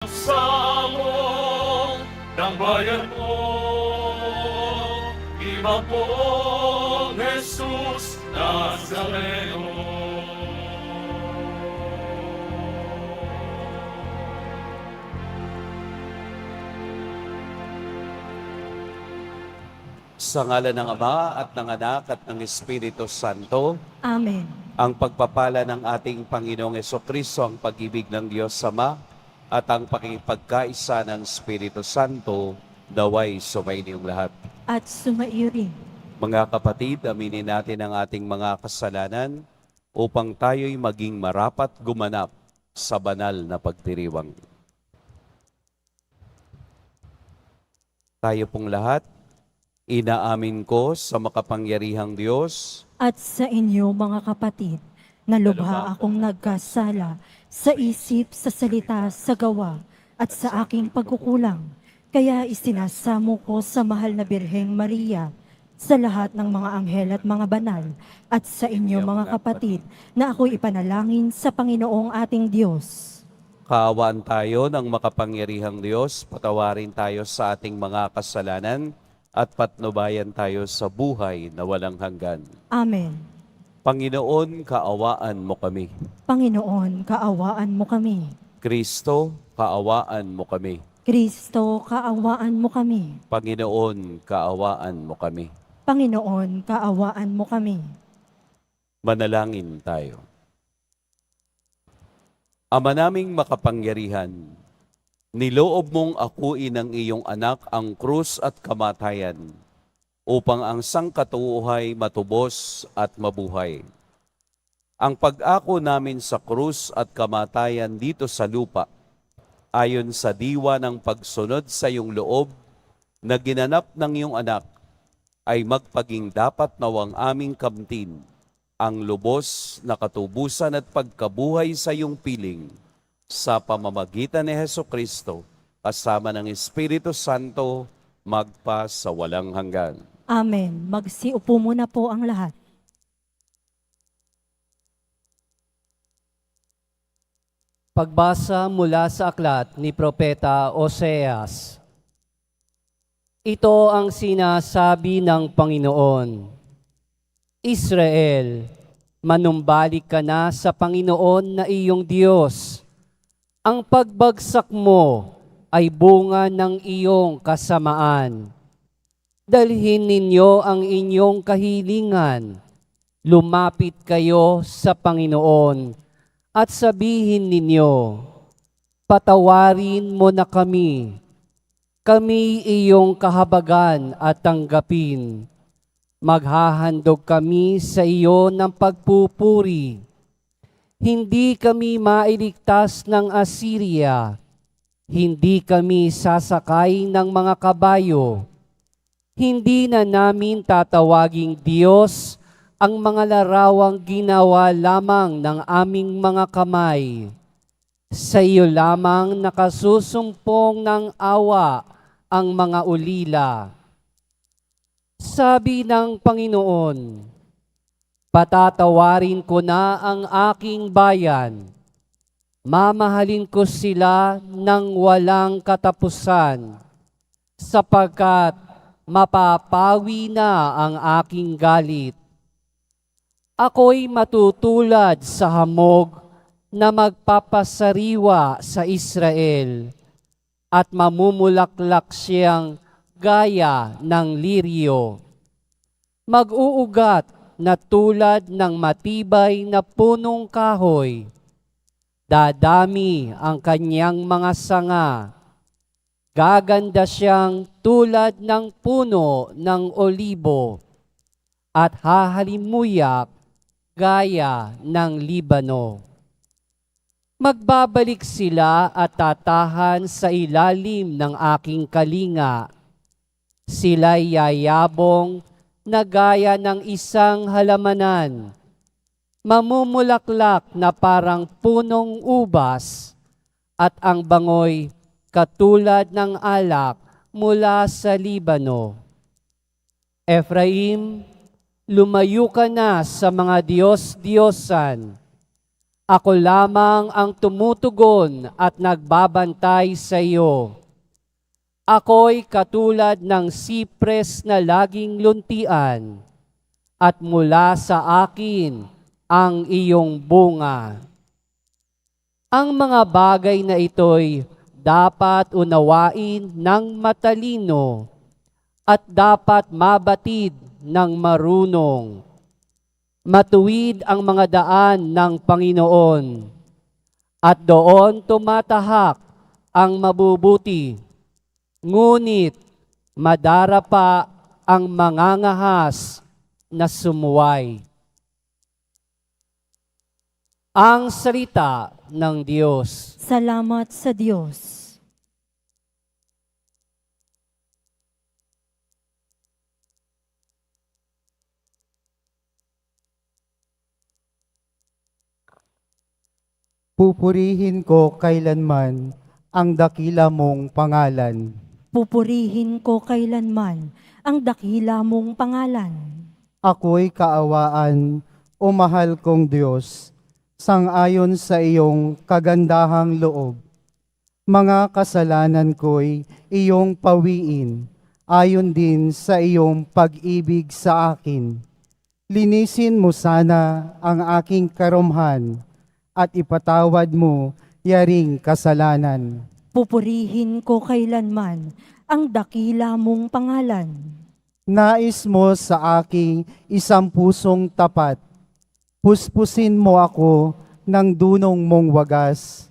Samong ng bayan mo, iba pong Jesus Nazareno. Sa ngalan ng Ama at ng Anak at ng Espiritu Santo, Amen. ang pagpapala ng ating Panginoong Hesukristo, ang pag-ibig ng Diyos Ama, at ang pakipagkaisa ng Espiritu Santo, naway sumainiyong lahat. At sumaiyo rin. Mga kapatid, aminin natin ang ating mga kasalanan upang tayo'y maging marapat gumanap sa banal na pagdiriwang. Tayo pong lahat, inaamin ko sa makapangyarihang Diyos At sa inyo mga kapatid, na lubha akong nagkasala sa isip, sa salita, sa gawa, at sa aking pagkukulang. Kaya isinasamo ko sa mahal na Birheng Maria, sa lahat ng mga anghel at mga banal, at sa inyo mga kapatid, na ako'y ipanalangin sa Panginoong ating Diyos. Kaawaan tayo ng makapangyarihang Diyos, patawarin tayo sa ating mga kasalanan, at patnubayan tayo sa buhay na walang hanggan. Amen. Panginoon, kaawaan mo kami. Panginoon, kaawaan mo kami. Kristo, kaawaan mo kami. Kristo, kaawaan mo kami. Panginoon, kaawaan mo kami. Panginoon, kaawaan mo kami. Manalangin tayo. Ama naming makapangyarihan, niloob mong akuin ng iyong anak ang krus at kamatayan upang ang sangkatauhay matubos at mabuhay. Ang pag-ako namin sa krus at kamatayan dito sa lupa, ayon sa diwa ng pagsunod sa iyong loob na ginanap ng iyong anak, ay magpaging dapat nawang aming kamtin ang lubos na katubusan at pagkabuhay sa iyong piling sa pamamagitan ni Hesukristo, kasama ng Espiritu Santo, magpa sa walang hanggan. Amen. Magsiupo muna po ang lahat. Pagbasa mula sa aklat ni Propeta Oseas. Ito ang sinasabi ng Panginoon. Israel, manumbalik ka na sa Panginoon na iyong Diyos. Ang pagbagsak mo ay bunga ng iyong kasamaan. Dalhin ninyo ang inyong kahilingan. Lumapit kayo sa Panginoon at sabihin ninyo, patawarin mo na kami. Kami iyong kahabagan at tanggapin. Maghahandog kami sa iyo ng pagpupuri. Hindi kami mailigtas ng Assyria. Hindi kami sasakay ng mga kabayo. Hindi na namin tatawaging Diyos ang mga larawang ginawa lamang ng aming mga kamay. Sa iyo lamang nakasusumpong ng awa ang mga ulila. Sabi ng Panginoon, patatawarin ko na ang aking bayan. Mamahalin ko sila ng walang katapusan, sapagkat mapapawi na ang aking galit. Ako'y matutulad sa hamog na magpapasariwa sa Israel at mamumulaklak siyang gaya ng liryo. Mag-uugat na tulad ng matibay na punong kahoy. Dadami ang kanyang mga sanga. Gaganda siyang tulad ng puno ng olibo at hahalimuyak gaya ng Libano. Magbabalik sila at tatahan sa ilalim ng aking kalinga. Sila'y yayabong na gaya ng isang halamanan. Mamumulaklak na parang punong ubas at ang bangoy katulad ng alak mula sa Libano. Ephraim, lumayo ka na sa mga Diyos-Diyosan Ako lamang ang tumutugon at nagbabantay sa iyo. Ako'y katulad ng sipres na laging luntian, at mula sa akin ang iyong bunga. Ang mga bagay na ito'y dapat unawain ng matalino at dapat mabatid ng marunong. Matuwid ang mga daan ng Panginoon, at doon tumatahak ang mabubuti, ngunit madarapa ang mangangahas na sumuway. Ang salita ng Diyos. Salamat sa Diyos. Pupurihin ko kailanman ang dakila mong pangalan. Pupurihin ko kailanman ang dakila mong pangalan. Ako'y kaawaan, o mahal kong Diyos, sang-ayon sa iyong kagandahang loob. Mga kasalanan ko'y iyong pawiin, ayon din sa iyong pag-ibig sa akin. Linisin mo sana ang aking karumhan, at ipatawad mo yaring kasalanan. Pupurihin ko kailanman ang dakila mong pangalan. Nais mo sa aking isang pusong tapat. Puspusin mo ako ng dunong mong wagas.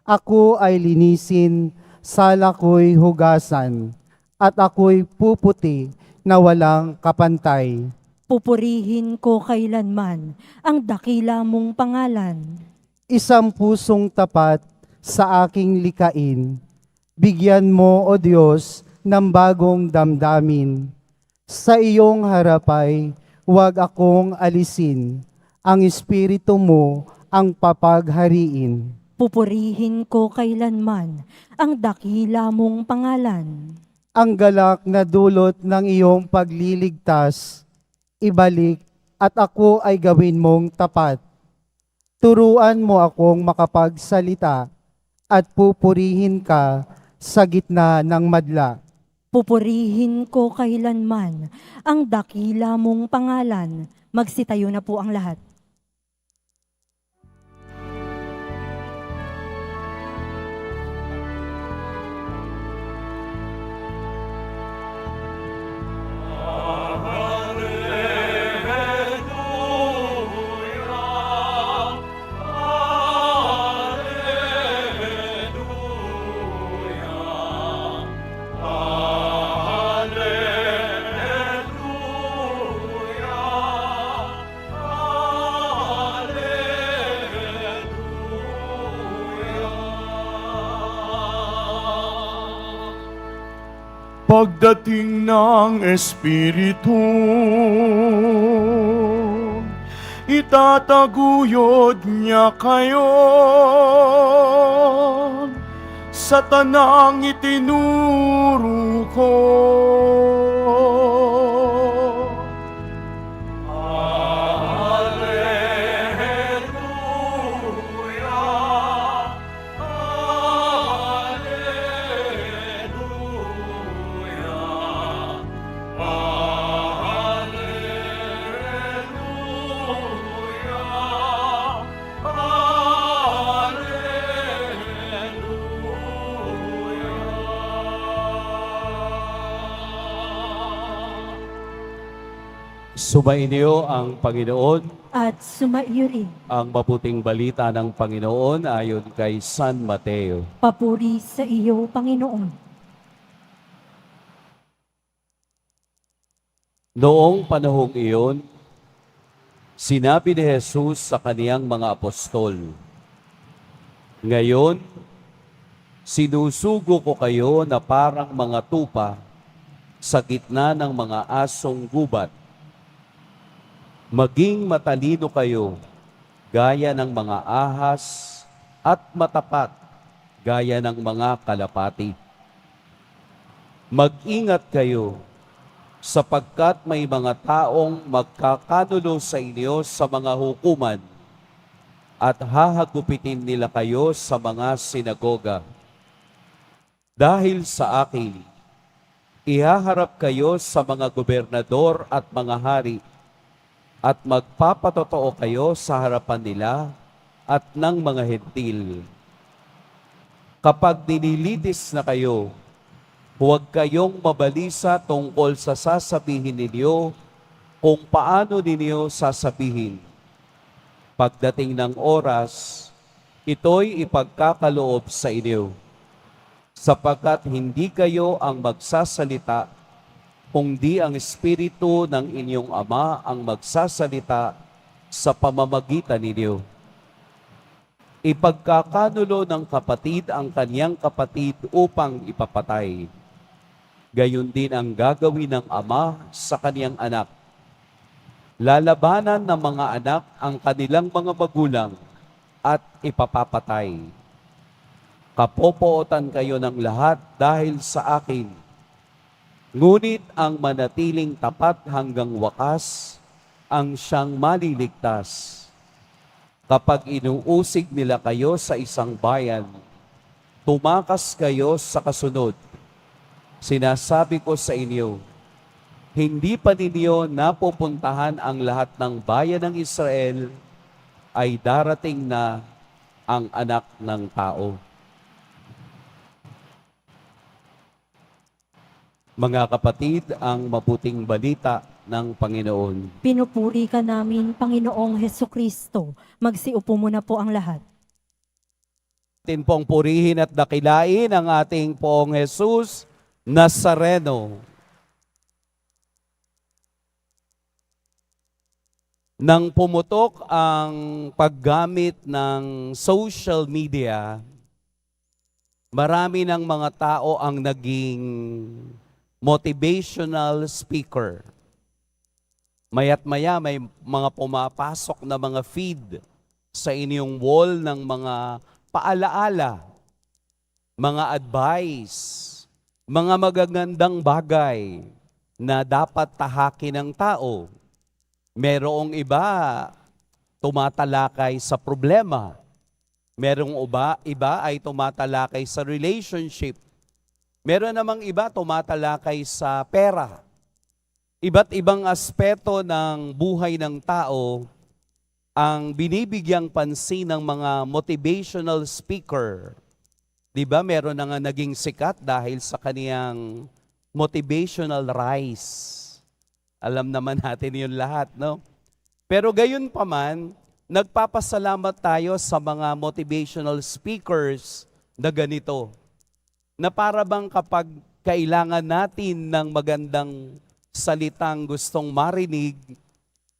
Ako ay linisin, sala ko'y hugasan, at ako'y puputi na walang kapantay. Pupurihin ko kailanman ang dakila mong pangalan. Isang pusong tapat sa aking likain. Bigyan mo, O Diyos, ng bagong damdamin. Sa iyong harapay, huwag akong alisin. Ang Espiritu mo ang papaghariin. Pupurihin ko kailanman ang dakila mong pangalan. Ang galak na dulot ng iyong pagliligtas, ibalik at ako ay gawin mong tapat. Turuan mo akong makapagsalita at pupurihin ka sa gitna ng madla. Pupurihin ko kailanman ang dakila mong pangalan. Magsitayo na po ang lahat. Pagdating ng Espiritu, itataguyod niya kayo sa tanang itinuro ko. Sumainyo ang Panginoon, At sumaiyo rin. ang mabuting balita ng Panginoon ayon kay San Mateo. Papuri sa iyo, Panginoon. Noong panahong iyon, sinabi ni Jesus sa kaniyang mga apostol, "Ngayon, sinusugo ko kayo na parang mga tupa sa gitna ng mga asong gubat. Maging matalino kayo, gaya ng mga ahas, at matapat, gaya ng mga kalapati. Mag-ingat kayo, sapagkat may mga taong magkakanulo sa inyo sa mga hukuman at hahagupitin nila kayo sa mga sinagoga. Dahil sa akin, ihaharap kayo sa mga gobernador at mga hari, at magpapatotoo kayo sa harapan nila at ng mga hentil. Kapag nililitis na kayo, huwag kayong mabalisa tungkol sa sasabihin ninyo kung paano ninyo sasabihin. Pagdating ng oras, ito'y ipagkakaloob sa inyo, sapagkat hindi kayo ang magsasalita, kundi ang Espiritu ng inyong Ama ang magsasalita sa pamamagitan ninyo. Ipagkakanulo ng kapatid ang kaniyang kapatid upang ipapatay. Gayon din ang gagawin ng ama sa kaniyang anak. Lalabanan ng mga anak ang kanilang mga magulang at ipapapatay. Kapopootan kayo ng lahat dahil sa akin. Ngunit ang manatiling tapat hanggang wakas ang siyang maliligtas. Kapag inuusig nila kayo sa isang bayan, tumakas kayo sa kasunod. Sinasabi ko sa inyo, hindi pa ninyo napupuntahan ang lahat ng bayan ng Israel, ay darating na ang Anak ng Tao. Mga kapatid, ang mabuting balita ng Panginoon. Pinupuri ka namin, Panginoong Hesukristo. Magsiupo muna po ang lahat. Atin pong purihin at dakilain ang ating Poong Jesus Nazareno. Nang pumutok ang paggamit ng social media, marami ng mga tao ang naging motivational speaker. Maya't maya may mga pumapasok na mga feed sa inyong wall ng mga paalaala, mga advice, mga magagandang bagay na dapat tahakin ng tao. Merong iba tumatalakay sa problema. Merong iba ay tumatalakay sa relationship. Meron namang iba tumatalakay sa pera. Iba't ibang aspeto ng buhay ng tao ang binibigyang pansin ng mga motivational speaker. Diba, meron na nga naging sikat dahil sa kaniyang motivational rise. Alam naman natin yun lahat, no? Pero gayon pa man, nagpapasalamat tayo sa mga motivational speakers na ganito. Na para bang kapag kailangan natin ng magandang salitang gustong marinig,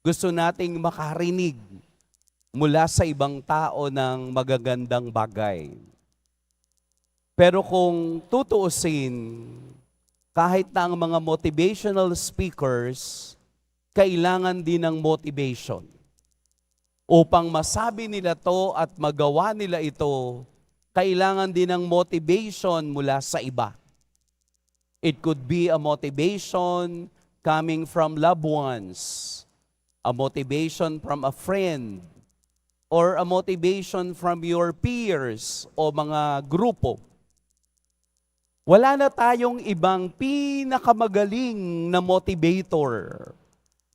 gusto nating makarinig mula sa ibang tao ng magagandang bagay. Pero kung tutuusin, kahit na ang mga motivational speakers, kailangan din ng motivation. Upang masabi nila to at magawa nila ito, kailangan din ng motivation mula sa iba. It could be a motivation coming from loved ones, a motivation from a friend, or a motivation from your peers o mga grupo. Wala na tayong ibang pinakamagaling na motivator,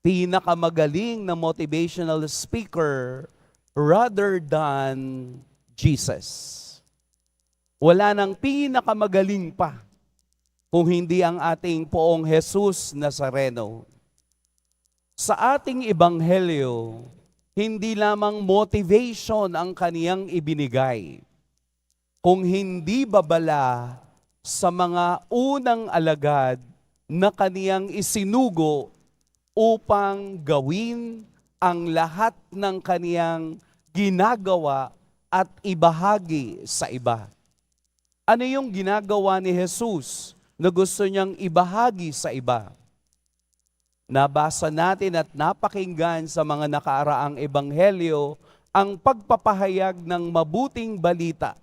pinakamagaling na motivational speaker rather than Jesus. Wala nang pinakamagaling pa kung hindi ang ating Poong Jesus Nazareno. Sa ating ebanghelyo, hindi lamang motivation ang kaniyang ibinigay, kung hindi babala sa mga unang alagad na kaniyang isinugo upang gawin ang lahat ng kaniyang ginagawa at ibahagi sa iba. Ano yung ginagawa ni Jesus na gusto niyang ibahagi sa iba? Nabasa natin at napakinggan sa mga nakaaraang ebanghelyo ang pagpapahayag ng mabuting balita,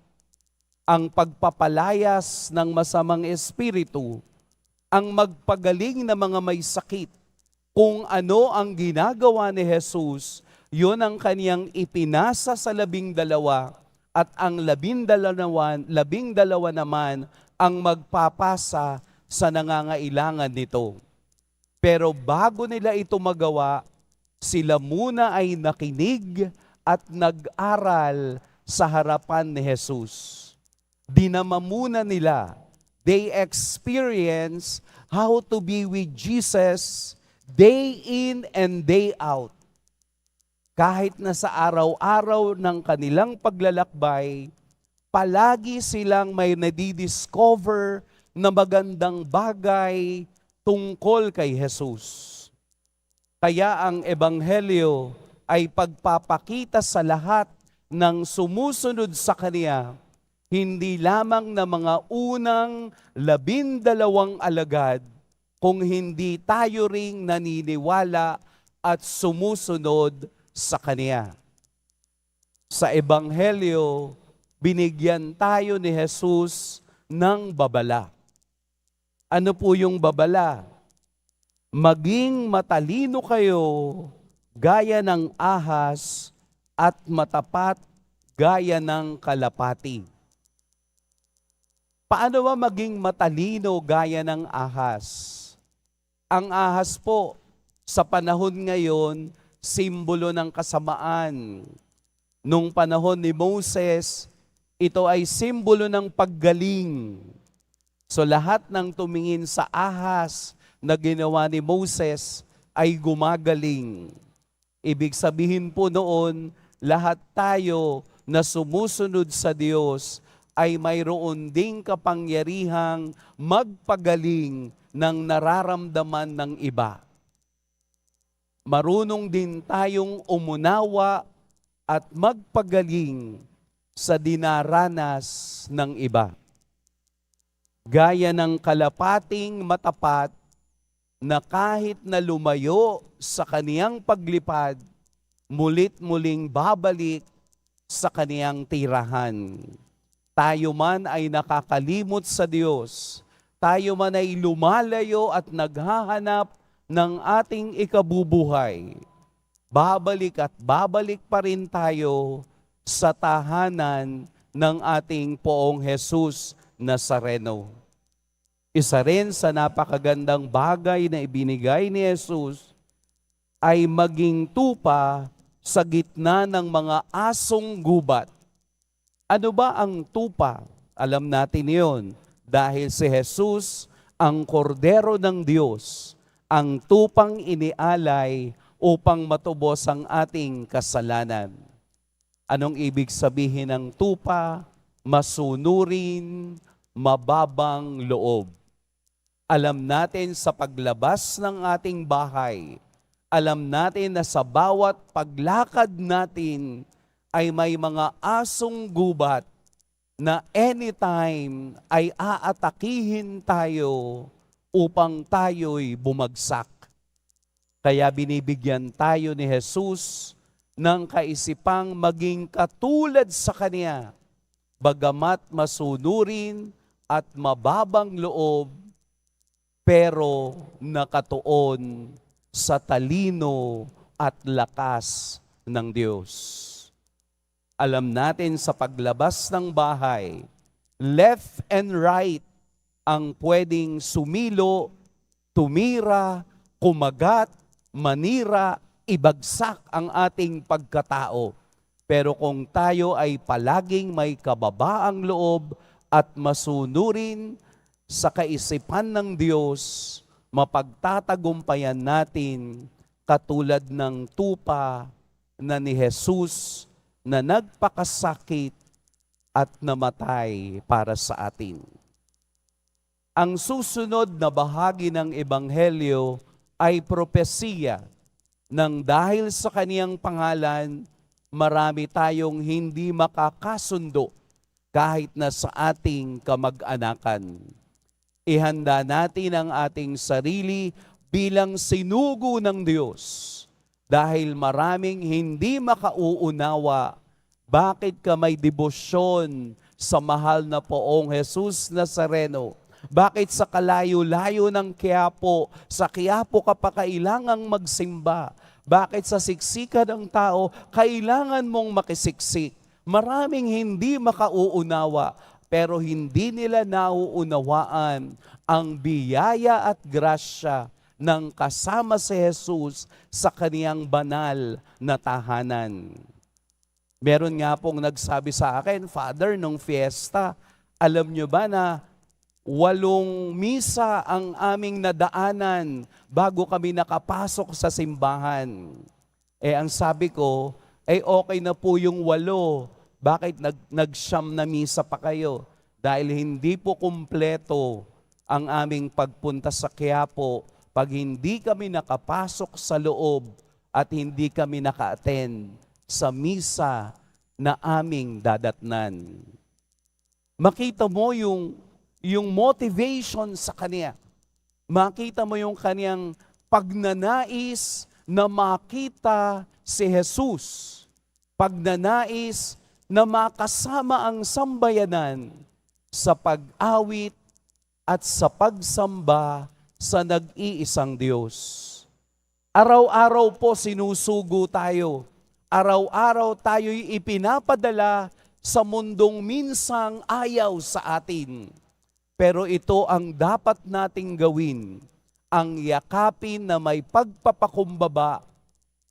ang pagpapalayas ng masamang espiritu, ang magpagaling na mga may sakit. Kung ano ang ginagawa ni Jesus Yun ang kaniyang ipinasa sa 12 at ang 12 naman ang magpapasa sa nangangailangan nito. Pero bago nila ito magawa, sila muna ay nakinig at nag-aral sa harapan ni Jesus. Dinama muna nila. They experience how to be with Jesus day in and day out. Kahit na sa araw-araw ng kanilang paglalakbay, palagi silang may nadidiscover na magandang bagay tungkol kay Jesus. Kaya ang Ebanghelyo ay pagpapakita sa lahat ng sumusunod sa Kanya, hindi lamang na mga unang 12 alagad, kung hindi tayo ring naniniwala at sumusunod sa Kanya. Sa Ebanghelyo, binigyan tayo ni Jesus ng babala. Ano po yung babala? Maging matalino kayo gaya ng ahas at matapat gaya ng kalapati. Paano ba maging matalino gaya ng ahas? Ang ahas po, sa panahon ngayon, simbolo ng kasamaan. Nung panahon ni Moses, ito ay simbolo ng paggaling. So lahat ng tumingin sa ahas na ginawa ni Moses ay gumagaling. Ibig sabihin po noon, lahat tayo na sumusunod sa Diyos ay mayroon ding kapangyarihang magpagaling ng nararamdaman ng iba. Marunong din tayong umunawa at magpagaling sa dinaranas ng iba. Gaya ng kalapating matapat na kahit na lumayo sa kaniyang paglipad, mulit-muling babalik sa kaniyang tirahan. Tayo man ay nakakalimot sa Diyos, tayo man ay lumalayo at naghahanap ng ating ikabubuhay, babalik at babalik pa rin tayo sa tahanan ng ating Poong Jesus Nazareno. Isa rin sa napakagandang bagay na ibinigay ni Jesus ay maging tupa sa gitna ng mga asong gubat. Ano ba ang tupa? Alam natin yon. Dahil si Jesus, ang kordero ng Diyos, ang tupang inialay upang matubos ang ating kasalanan. Anong ibig sabihin ng tupa? Masunurin, mababang loob. Alam natin sa paglabas ng ating bahay, alam natin na sa bawat paglakad natin ay may mga asong gubat na anytime ay aatakihin tayo upang tayo'y bumagsak. Kaya binibigyan tayo ni Jesus ng kaisipang maging katulad sa Kanya, bagamat masunurin at mababang loob, pero nakatuon sa talino at lakas ng Diyos. Alam natin sa paglabas ng bahay, left and right ang pwedeng sumilo, tumira, kumagat, manira, ibagsak ang ating pagkatao. Pero kung tayo ay palaging may kababaang loob at masunurin sa kaisipan ng Diyos, mapagtatagumpayan natin katulad ng tupa na ni Jesus na nagpakasakit at namatay para sa atin. Ang susunod na bahagi ng Ebanghelyo ay propesiya nang dahil sa kaniyang pangalan, marami tayong hindi makakasundo kahit na sa ating kamag-anakan. Ihanda natin ang ating sarili bilang sinugo ng Diyos dahil maraming hindi makauunawa bakit ka may debosyon sa mahal na Poong Jesus Nazareno. Bakit sa kalayo-layo ng Quiapo, sa Quiapo ka pa kailangang magsimba? Bakit sa siksikan ng tao, kailangan mong makisiksik? Maraming hindi makauunawa, pero hindi nila nauunawaan ang biyaya at grasya ng kasama si Jesus sa kaniyang banal na tahanan. Meron nga pong nagsabi sa akin, Father, nung fiesta, alam nyo ba na 8 misa ang aming nadaanan bago kami nakapasok sa simbahan? Ang sabi ko, okay na po yung 8. Bakit nag-siyam na misa pa kayo? Dahil hindi po kumpleto ang aming pagpunta sa Quiapo pag hindi kami nakapasok sa loob at hindi kami naka-attend sa misa na aming dadatnan. Makita mo yung motivation sa kanya. Makita mo yung kaniyang pagnanais na makita si Jesus. Pagnanais na makasama ang sambayanan sa pag-awit at sa pagsamba sa nag-iisang Diyos. Araw-araw po sinusugo tayo. Araw-araw tayo'y ipinapadala sa mundong minsang ayaw sa atin. Pero ito ang dapat nating gawin, ang yakapin na may pagpapakumbaba,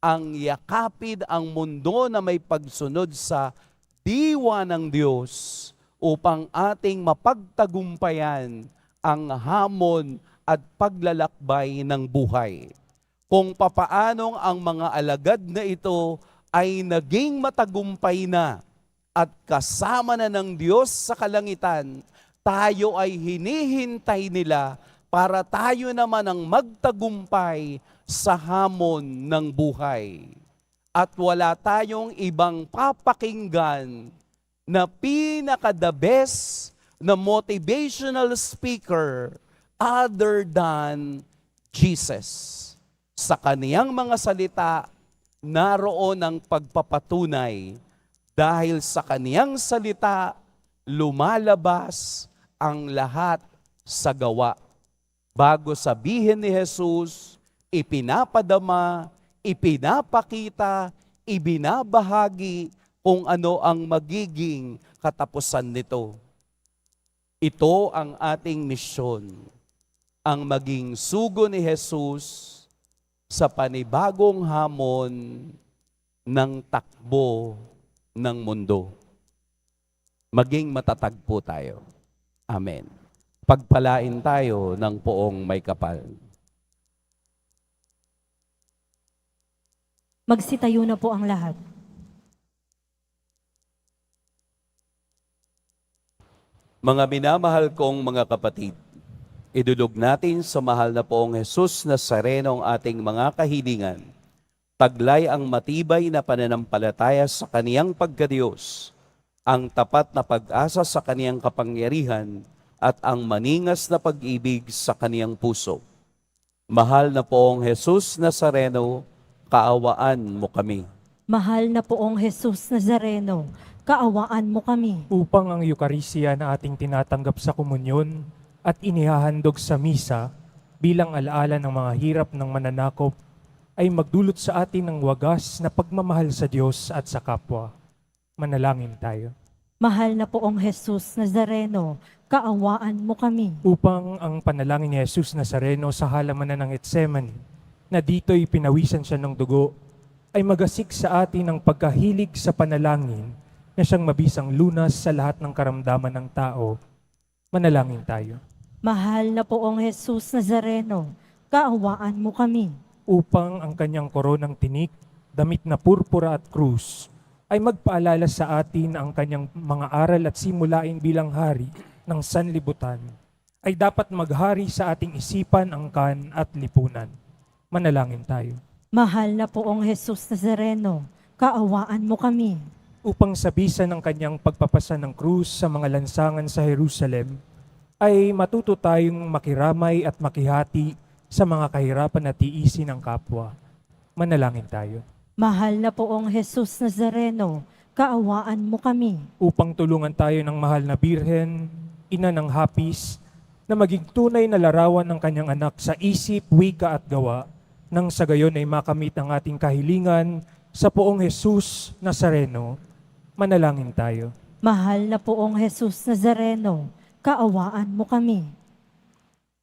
ang yakapin ang mundo na may pagsunod sa diwa ng Diyos upang ating mapagtagumpayan ang hamon at paglalakbay ng buhay. Kung papaanong ang mga alagad na ito ay naging matagumpay na at kasama na ng Diyos sa kalangitan, tayo ay hinihintay nila para tayo naman ang magtagumpay sa hamon ng buhay. At wala tayong ibang papakinggan na pinaka-the best na motivational speaker other than Jesus. Sa kaniyang mga salita, naroon ang pagpapatunay. Dahil sa kaniyang salita, lumalabas ang lahat sa gawa. Bago sabihin ni Jesus, ipinapadama, ipinapakita, ibinabahagi kung ano ang magiging katapusan nito. Ito ang ating misyon, ang maging sugo ni Jesus sa panibagong hamon ng takbo ng mundo. Maging matatag po tayo. Amen. Pagpalain tayo ng poong may kapal. Magsitayo na po ang lahat. Mga minamahal kong mga kapatid, idulog natin sa mahal na poong Jesus Nazareno ang ating mga kahilingan. Taglay ang matibay na pananampalataya sa kaniyang pagkadiyos, ang tapat na pag-asa sa kaniyang kapangyarihan, at ang maningas na pag-ibig sa kaniyang puso. Mahal na poong Jesus Nazareno, kaawaan mo kami. Mahal na poong Jesus Nazareno, kaawaan mo kami. Upang ang Eucharistia na ating tinatanggap sa komunyon at inihahandog sa misa bilang alaala ng mga hirap ng mananakop ay magdulot sa atin ng wagas na pagmamahal sa Diyos at sa kapwa. Manalangin tayo. Mahal na poong Jesus Nazareno, kaawaan mo kami. Upang ang panalangin ni Jesus Nazareno sa halamanan ng Getsemani, na dito'y pinawisan siya ng dugo, ay magasik sa atin ang pagkahilig sa panalangin na siyang mabisang lunas sa lahat ng karamdaman ng tao. Manalangin tayo. Mahal na poong Jesus Nazareno, kaawaan mo kami. Upang ang kanyang koronang tinik, damit na purpura at krus, ay magpaalala sa atin ang kanyang mga aral at simulain bilang hari ng sanlibutan, ay dapat maghari sa ating isipan, angkan at lipunan. Manalangin tayo. Mahal na poong Jesus Nazareno, kaawaan mo kami. Upang sa bisa ng kanyang pagpapasa ng krus sa mga lansangan sa Jerusalem, ay matuto tayong makiramay at makihati sa mga kahirapan at tiisin ng kapwa. Manalangin tayo. Mahal na poong Jesus Nazareno, kaawaan mo kami. Upang tulungan tayo ng mahal na Birhen, ina ng hapis, na maging tunay na larawan ng kanyang anak sa isip, wika at gawa, nang sa gayon ay makamit ang ating kahilingan sa poong Jesus Nazareno. Manalangin tayo. Mahal na poong Jesus Nazareno, kaawaan mo kami.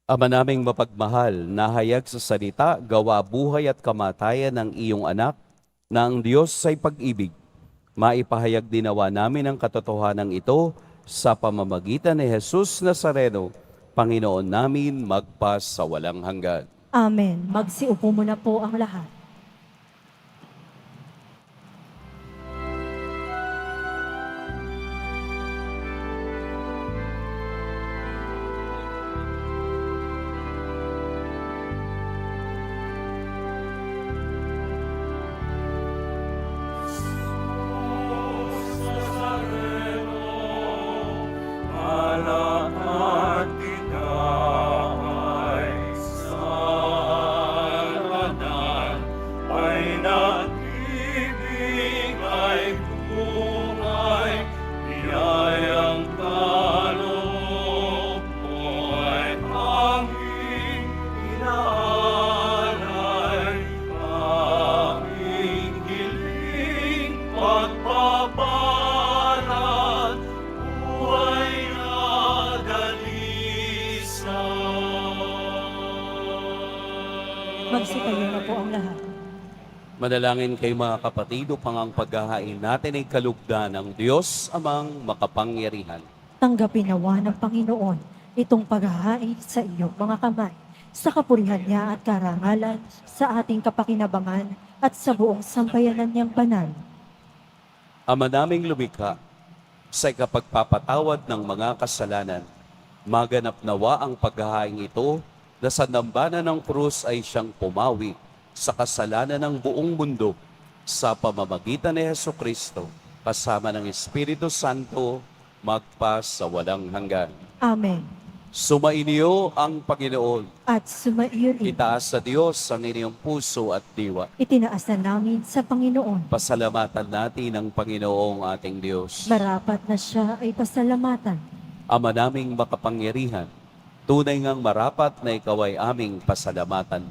Ama naming mapagmahal, nahayag sa salita, gawa, buhay at kamatayan ng iyong anak, na ang Diyos ay pag-ibig. Maipahayag dinawa namin ang katotohanan ito sa pamamagitan ni Jesus Nazareno, Panginoon namin magpas sa walang hanggan. Amen. Magsiupo muna po ang lahat. Magsitayo na po ang lahat. Manalangin kayo mga kapatid upang ang paghahain natin ay kalugdan ng Diyos amang makapangyarihan. Tanggapin nawa ng Panginoon itong paghahain sa iyong mga kamay, sa kapurihan niya at karangalan, sa ating kapakinabangan at sa buong sampayanan niyang banal. Ama naming lumikha, sa ikapagpapatawad ng mga kasalanan, maganap nawa ang paghahain ito na sa dambana ng krus ay siyang pumawi sa kasalanan ng buong mundo sa pamamagitan ni Jesucristo, kasama ng Espiritu Santo, magpas sa walang hanggan. Amen. Sumainyo ang Panginoon. At sumaiyo rin. Itaas sa Diyos ang inyong puso at diwa. Itinaas na namin sa Panginoon. Pasalamatan natin ang Panginoong ating Diyos. Marapat na siya ay pasalamatan. Ama naming makapangyarihan, tunay ngang marapat na ikaw ay aming pasalamatan.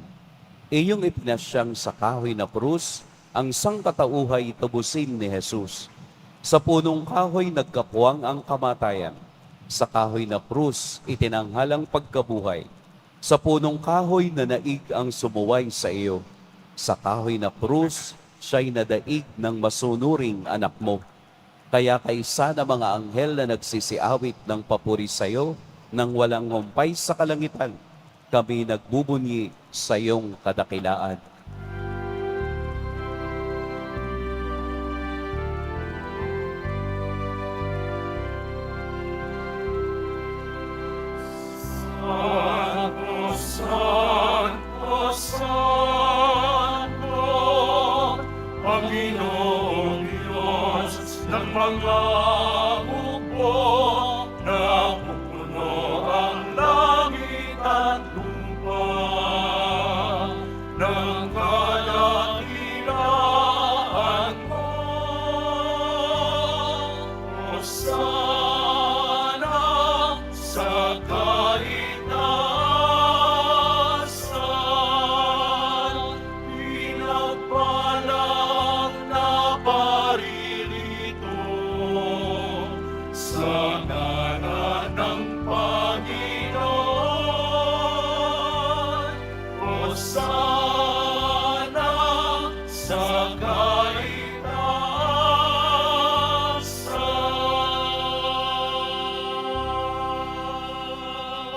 Iyong ipinasyang sa kahoy na krus, ang sangkatauhay tubusin ni Jesus. Sa punong kahoy nagkapuwang ang kamatayan. Sa kahoy na krus, itinanghal ang pagkabuhay. Sa punong kahoy na naig ang sumuway sa iyo. Sa kahoy na krus, siya'y nadaig ng masunuring anak mo. Kaya kaysa na mga anghel na nagsisiawit ng papuri sa iyo, nang walang humpay sa kalangitan, kami nagbubunyi sa iyong kadakilaan. Panginoong Diyos ng mga hukbo, na pupuno ang langit at lupa ng kadakilaan mo. Hosana sa kaitaasan, pinagpalang na paririto sa ngalan ng Panginoon. Hosana sa kaitaasan.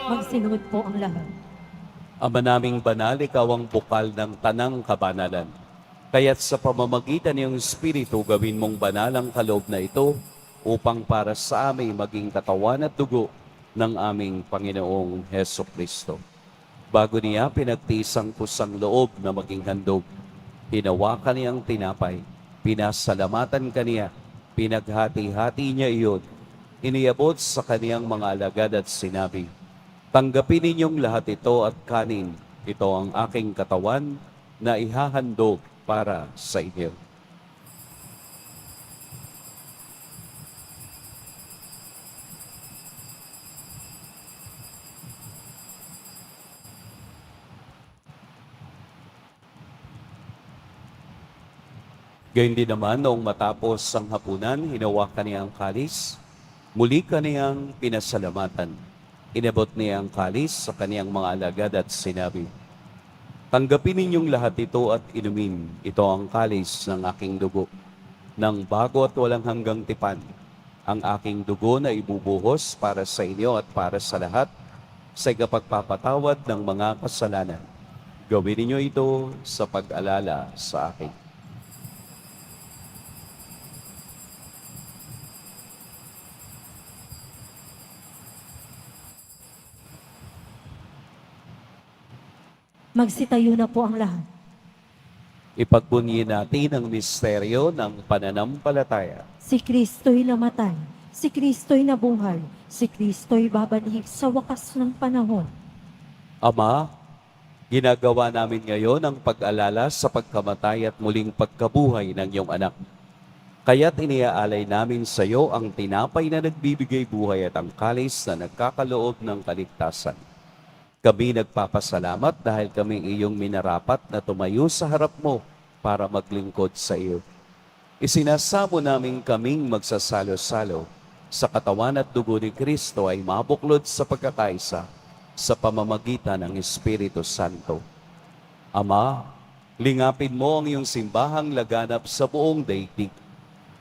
Magsinuod po ang lahat. Ama naming banal, ikaw ang bukal ng tanang kabanalan. Kaya't sa pamamagitan ng Espiritu, gawin mong banal ang kaloob na ito upang para sa amin maging katawan at dugo ng aming Panginoong Heso Kristo. Bago niya pinagtiis ang kusang loob na maging handog, hinawakan niya ang tinapay, pinasalamatan kaniya, pinaghati-hati niya iyon, iniabot sa kaniyang mga alagad at sinabi, "Tanggapin ninyong lahat ito at kanin, ito ang aking katawan na ihahandog para sa inyo." Gayun din naman, noong matapos ang hapunan, hinawakan niya ang kalis, muli kaniyang pinasalamatan. Inabot niya ang kalis sa kaniyang mga alagad at sinabi, "Tanggapin ninyong lahat ito at inumin. Ito ang kalis ng aking dugo, ng bago at walang hanggang tipan. Ang aking dugo na ibubuhos para sa inyo at para sa lahat sa ikapagpapatawad ng mga kasalanan. Gawin ninyo ito sa pag-alala sa akin." Magsitayo na po ang lahat. Ipagbunyi natin ang misteryo ng pananampalataya. Si Kristo'y namatay, si Kristo'y nabuhay, si Kristo'y babalik sa wakas ng panahon. Ama, ginagawa namin ngayon ang pag-alala sa pagkamatay at muling pagkabuhay ng iyong anak. Kaya't iniaalay namin sa iyo ang tinapay na nagbibigay buhay at ang kalis na nagkakaloob ng kaligtasan. Kami nagpapasalamat dahil kami iyong minarapat na tumayo sa harap mo para maglingkod sa iyo. Isinasamo namin kaming magsasalo-salo sa katawan at dugo ni Kristo ay mabuklod sa pagkakaisa sa pamamagitan ng Espiritu Santo. Ama, lingapin mo ang iyong simbahang laganap sa buong daigdig.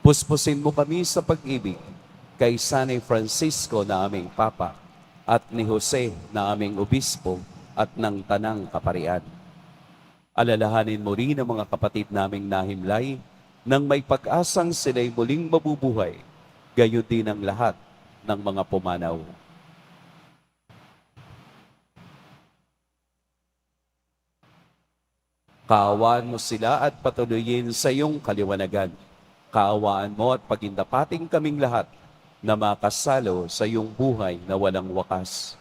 Puspusin mo kami sa pag-ibig kay San Francisco na aming Papa at ni Jose na aming Obispo at ng Tanang Kaparian. Alalahanin mo rin ang mga kapatid naming nahimlay nang may pag-asang sila'y muling mabubuhay, gayon din ang lahat ng mga pumanaw. Kaawaan mo sila at patuloyin sa iyong kaliwanagan. Kaawaan mo at pagindapating kaming lahat na makasalo sa iyong buhay na walang wakas.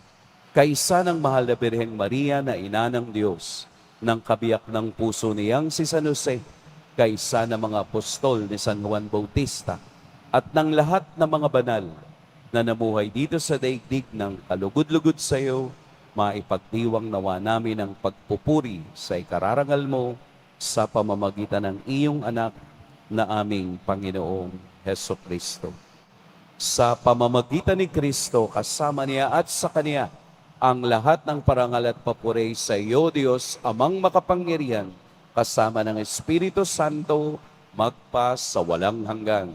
Kaisa ng mahal na Birheng Maria na ina ng Diyos, ng kabiyak ng puso niyang si San Jose, kaisa ng mga apostol ni San Juan Bautista, at ng lahat ng mga banal na namuhay dito sa daigdig ng kalugod-lugod sa iyo, maipagdiwang nawa namin ang pagpupuri sa ikararangal mo sa pamamagitan ng iyong anak na aming Panginoong Heso Kristo. Sa pamamagitan ni Kristo, kasama niya at sa Kanya, ang lahat ng parangal at papuri sa iyo, Diyos, Amang makapangyarihan, kasama ng Espiritu Santo, magpa sa walang hanggan.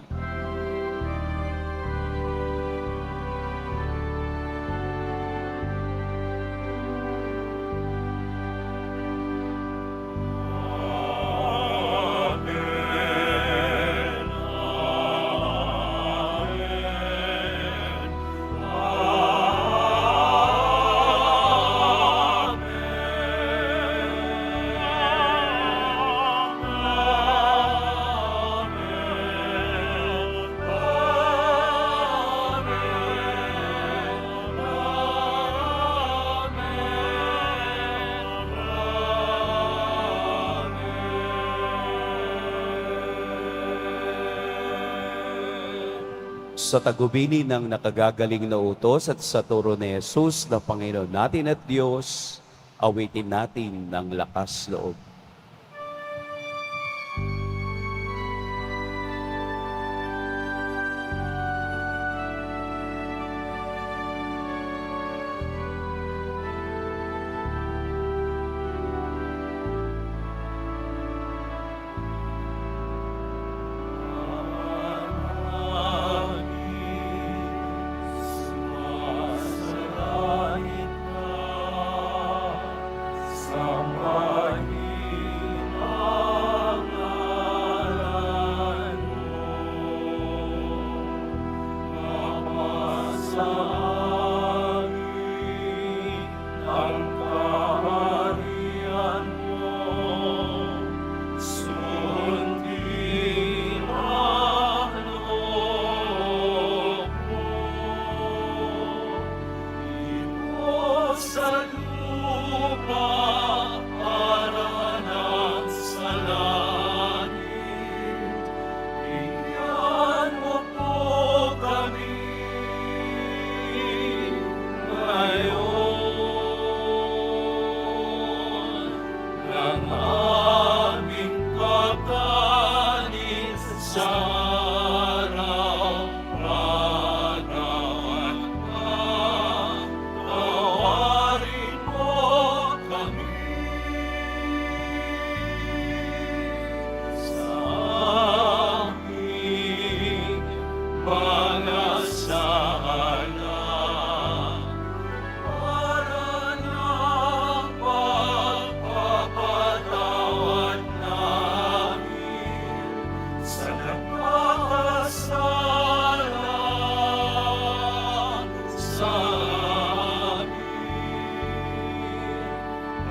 Sa tagubini ng nakagagaling na utos at sa turo ni Jesus na Panginoon natin at Diyos, awitin natin ng lakas loob.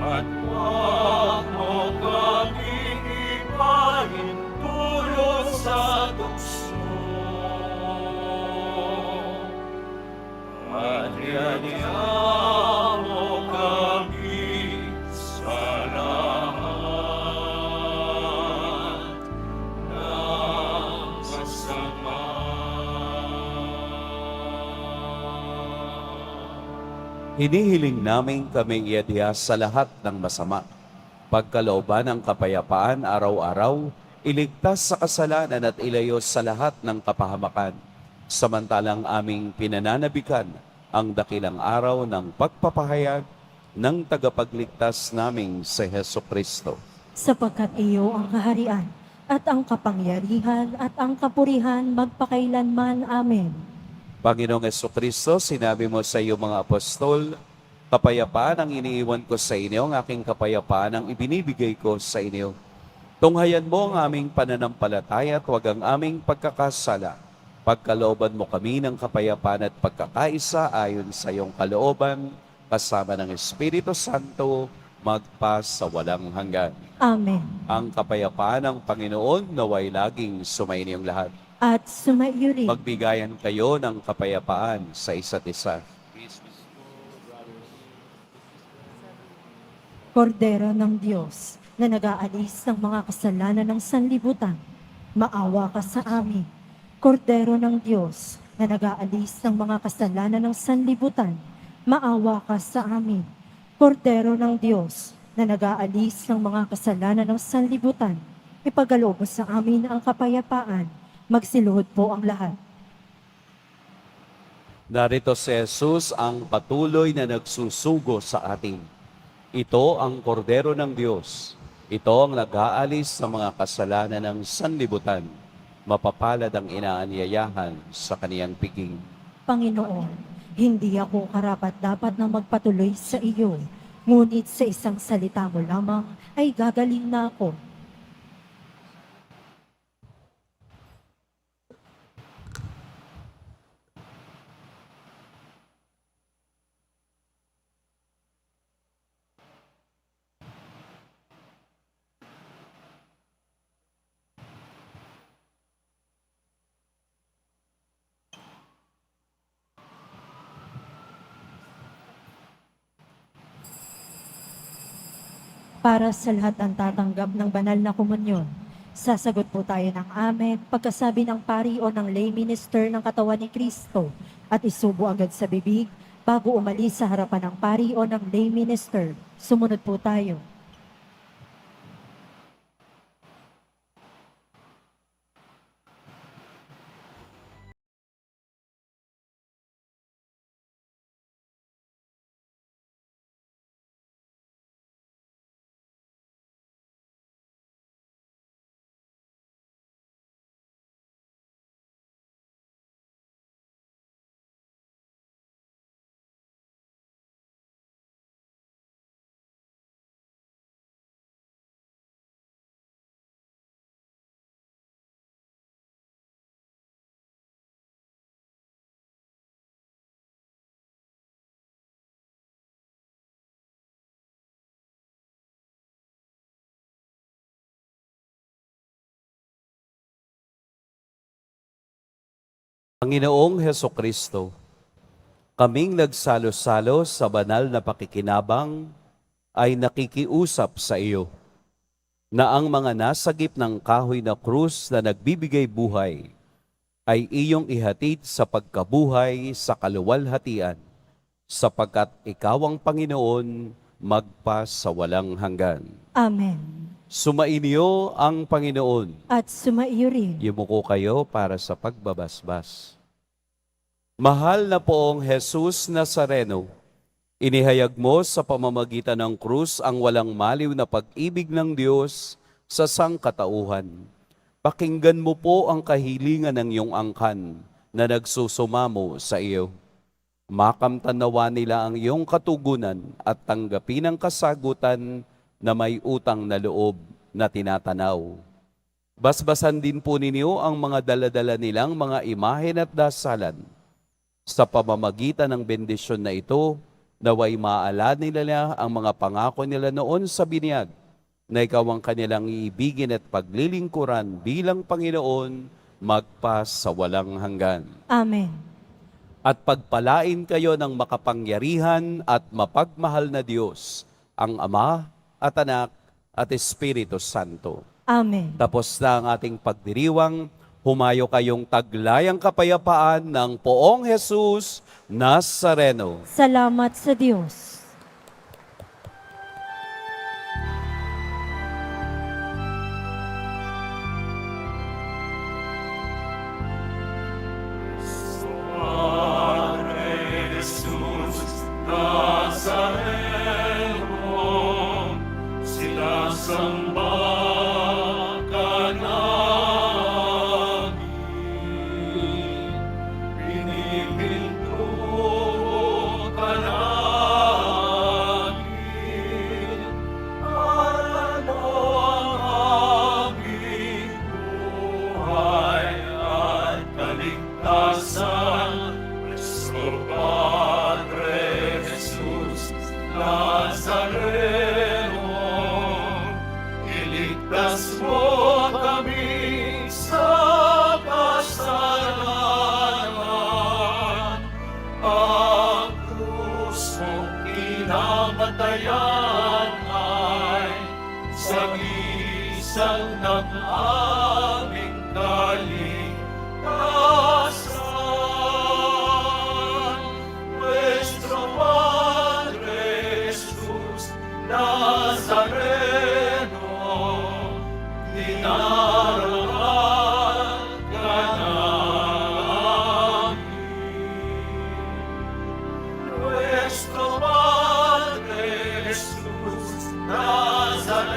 At huwag mo kaming ipahin dulot sa tukso. At yadya mo kami sa lahat ng masama. Hinihiling namin kaming iadya sa lahat ng masama. Pagkalooban ng kapayapaan araw-araw, iligtas sa kasalanan at ilayo sa lahat ng kapahamakan. Samantalang aming pinananabikan ang dakilang araw ng pagpapahayag ng tagapagligtas naming si Heso Kristo. Sapagkat iyo ang kaharian at ang kapangyarihan at ang kapurihan magpakailanman. Amen. Panginoong Heso Kristo, sinabi mo sa iyo mga apostol, kapayapaan ang iniiwan ko sa inyo, ang aking kapayapaan ang ibinibigay ko sa inyo. Tunghayan mo ang aming pananampalataya at huwag ang aming pagkakasala. Pagkalooban mo kami ng kapayapaan at pagkakaisa ayon sa iyong kalooban, kasama ng Espiritu Santo, magpa sa walang hanggan. Amen. Ang kapayapaan ng Panginoon naway laging sumainiyong lahat. At sumaiyo rin. Magbigayan kayo ng kapayapaan sa isa't isa. Kordero ng Diyos na nag-aalis ng mga kasalanan ng sanlibutan, maawa ka sa amin. Kordero ng Diyos na nag-aalis ng mga kasalanan ng sanlibutan, maawa ka sa amin. Kordero ng Diyos na nag-aalis ng mga kasalanan ng sanlibutan, ipagkaloob mo sa amin ang kapayapaan. Magsiluhod po ang lahat. Narito si Jesus ang patuloy na nagsusugo sa atin. Ito ang kordero ng Diyos. Ito ang nag-aalis sa mga kasalanan ng sanlibutan. Mapapalad ang inaanyayahan sa kaniyang piging. Panginoon, hindi ako karapat-dapat na magpatuloy sa iyo, ngunit sa isang salita mo lamang ay gagaling na ako. Para sa lahat ng tatanggap ng banal na komunyon, sasagot po tayo ng amen pagkasabi ng pari o ng lay minister ng katawan ni Kristo at isubo agad sa bibig bago umalis sa harapan ng pari o ng lay minister. Sumunod po tayo. Panginoong Heso Kristo, kaming nagsalo-salo sa banal na pakikinabang ay nakikiusap sa iyo na ang mga nasagip ng kahoy na krus na nagbibigay buhay ay iyong ihatid sa pagkabuhay sa kaluwalhatian, sapagkat ikaw ang Panginoon magpa sa walang hanggan. Amen. Sumainyo ang Panginoon. At sumaiyo rin. Yumuko kayo para sa pagbabasbas. Mahal na poong Jesus Nazareno, inihayag mo sa pamamagitan ng krus ang walang maliw na pag-ibig ng Diyos sa sangkatauhan. Pakinggan mo po ang kahilingan ng iyong angkan na nagsusumamo sa iyo. Makamtan nawa nila ang iyong katugunan at tanggapin ang kasagutan na may utang na loob na tinatanaw. Basbasan din po ninyo ang mga daladala nilang mga imahen at dasalan. Sa pamamagitan ng bendisyon na ito, Naway maala nila ang mga pangako nila noon sa binyag, na ikaw ang kanilang iibigin at paglilingkuran bilang Panginoon magpas sa walang hanggan. Amen. At pagpalain kayo ng makapangyarihan at mapagmahal na Diyos, ang Ama at Anak at Espiritu Santo. Amen. Tapos na ang ating pagdiriwang, humayo kayong taglayang kapayapaan ng Poong Jesus Nazareno. Salamat sa Diyos. Padre Jesus Nazareno, sinasamba ka namin, pinipinto ka namin, ano ang aming buhay at kaligtasan. Cristo Padre Jesus Nazareno, iligtas mo kami sa kasalanan. Ang krus mong kinamatayan ay sagisang ng aming kaligtasan. Nuestro Padre Jesus Nazareno, dinarangan ka namin. Nuestro Padre Jesus Nazareno,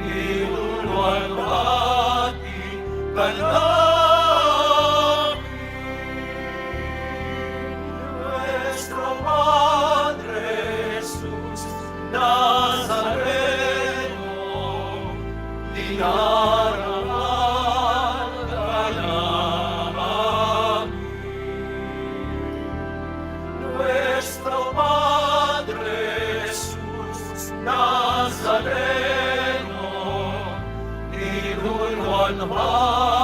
iluluwalhati ka namin. Nuestro Padre Jesus Nazareno, dinarangan ka namin. Nuestro Padre Jesus Nazareno, iluluwalhati